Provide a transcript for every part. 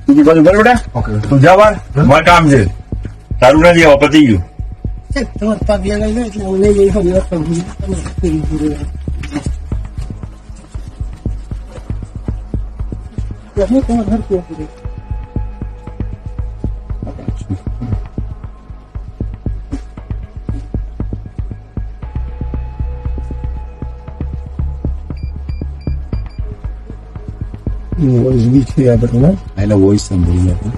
બીજી બાજુ બોલ બેટા. ઓકે. તું જા બાર, મારે કામ છે. તારું નથી આવા પતી ગયું. તમારે પગ લગાવી એટલે હું લઈ જઈ ફરી વખત તમારે ઘર કેવું પડે વોઇસ બી છે આપણે એટલે વોઇસ સાંભળી આપણે.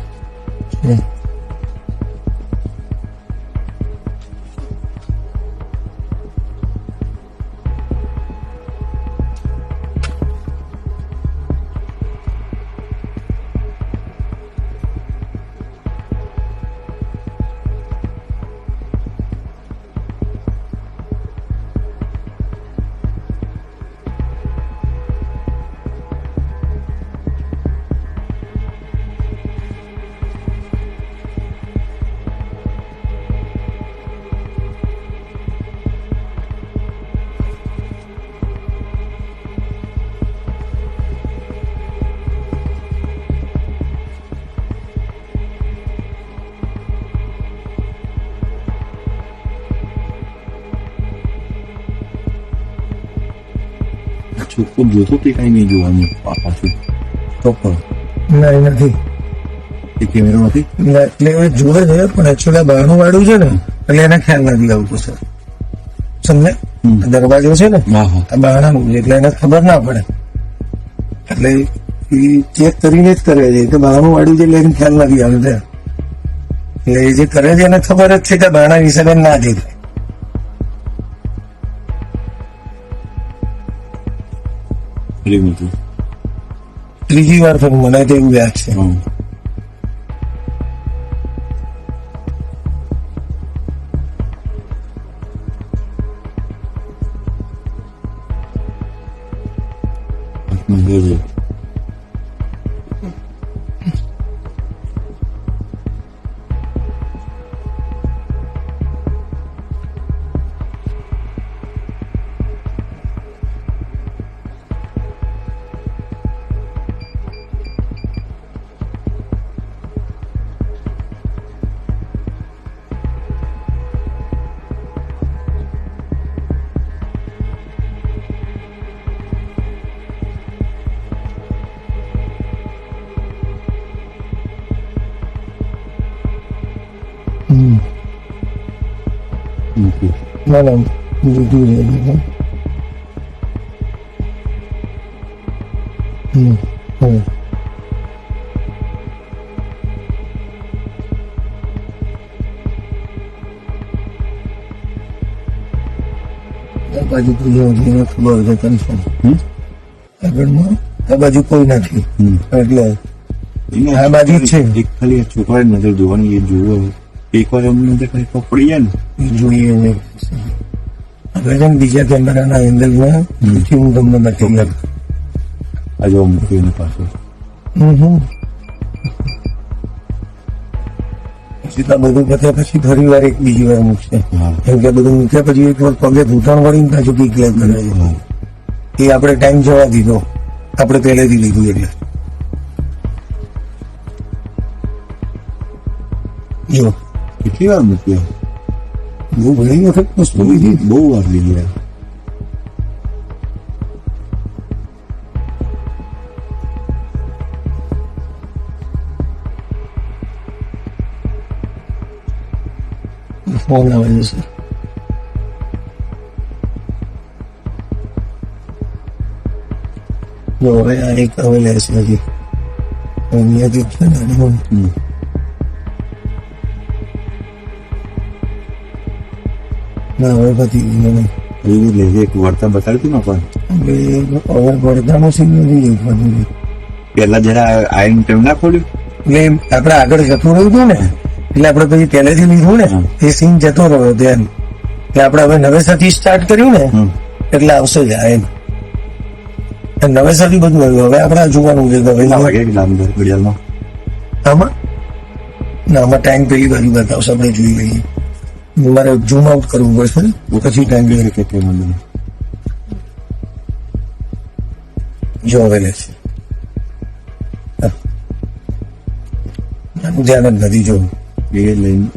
છોકરો જોતો તે કઈ નહીં જોવાનું પાછું ના એ નથી એ કેમેરો નથી. એટલે એ જોવે છે પણ એકચ્યુઅલી બહારનું વાળું છે ને એટલે એને ખ્યાલ નથી આવતું સર સમજે દરવાજો છે ને હા હા આ બહારનું છે એટલે એને ખબર ના પડે એટલે એ ચેક કરીને જ કરે છે કે બહારનું વાળું છે એટલે એને ખ્યાલ નથી આવતો એટલે એ જે કરે છે એને ખબર જ છે કે બહારના હિસાબે ના દેખાય. ફરી મૂકું. ત્રીજી વાર થયું મને તો એવું યાદ છે. હા જોજો. મૂકું. ના ના જુદું છે આ બાજુ કોઈ નથી ખબર છે કન્ફર્મ આગળમાં આ બાજુ કોઈ નથી એટલે આ બાજુ જ છે એક ખાલી છોકરા નજર જોવાની એ જોવો એકવાર એમની નજર કઈ પડી જાય ને એ જોઈએ છે હવે છે ને બીજા કેમેરાના એંગલમાં પછી હું તમને બતાવી આ જો મૂક્યું એની પાસે. પછી તો બધું પત્યા પછી ફરી વાર એક બીજી વાર મૂકશે હા કેમ કે બધું મૂક્યા પછી એક વાર પગે ઘૂંટણ વળીને પાછું કઈ ક્લેમ કરે છે હા એ આપણે ટાઈમ જવા દીધો આપણે પહેલેથી લીધું એટલે જો કેટલી વાર મૂક્યો. બહુ ઘણી વખત વસ્તુ લીધી બહુ વાર લીધી યાર. ફોન આવે છે સર જો હવે આ એક હવે લેશે હજી અહીંયાથી છે ને ના હવે પતી ગયું મને એવું લેજે એક વર્તા બતાડતું ને પણ હવે પડદાનું સીન નથી દેખવાનું પેલા જરા આઈન ટેમ ના ખોલ્યું એટલે આપણે આગળ જતું રહ્યું હતું ને એટલે આપણે પછી પહેલેથી લીધું ને એ સીન જતો રહ્યો ધ્યાન એટલે આપણે હવે નવેસરથી સ્ટાર્ટ કર્યું ને એટલે આવશે જ આ એમ નવેસરથી બધું આવ્યું હવે આપણે જોવાનું છે કે કેટલા હવે વાગે કેટલા અંદર ઘડિયાળમાં આમાં ના આમાં ટાઈમ પેલી બાજુ બતાવશે આપણે જોઈ લઈએ મારે ઝૂમ આઉટ કરવું પડશે ને પછી ટાઈમ પેલી કે વાંધો નહીં. જો હવે લેશે આનું ધ્યાન જ નથી જોવું. એ લઈને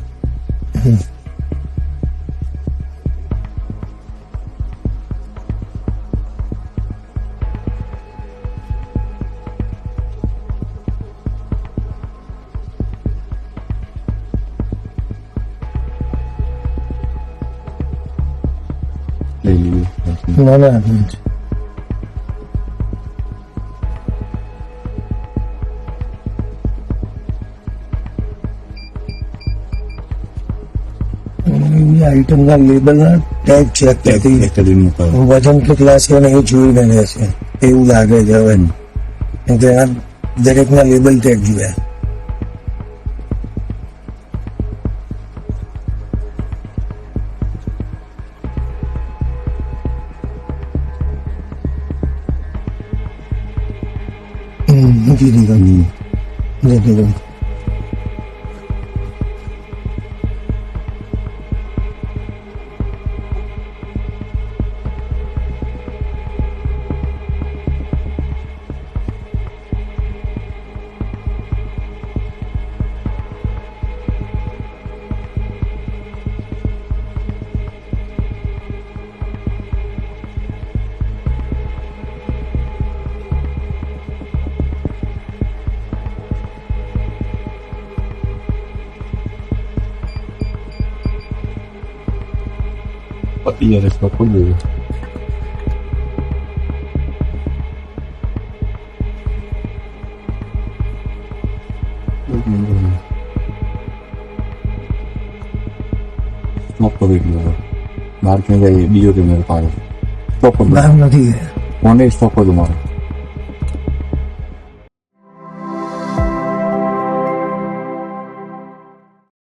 લઈ લીધું. ના ના આઈટમના લેબલના ટેગ ચેક કરતી કરીને મુકાવો. વજન કેટલા છે ને એ જોઈને લે છે એવું લાગે છે હવે. કેમ કે આ દરેકના લેબલ ટેગ જોયા. મૂકી દીધો જતી રહી. પતી જાય રસ્તો ખુલ્લો છે. સ્ટોપ કરી દીધો. બહાર ક્યાં જાય બીજો કેમેરો પાડો. સ્ટોપ કરી બહાર નથી ગયા. ફોને સ્ટોપ કર્યો મારો.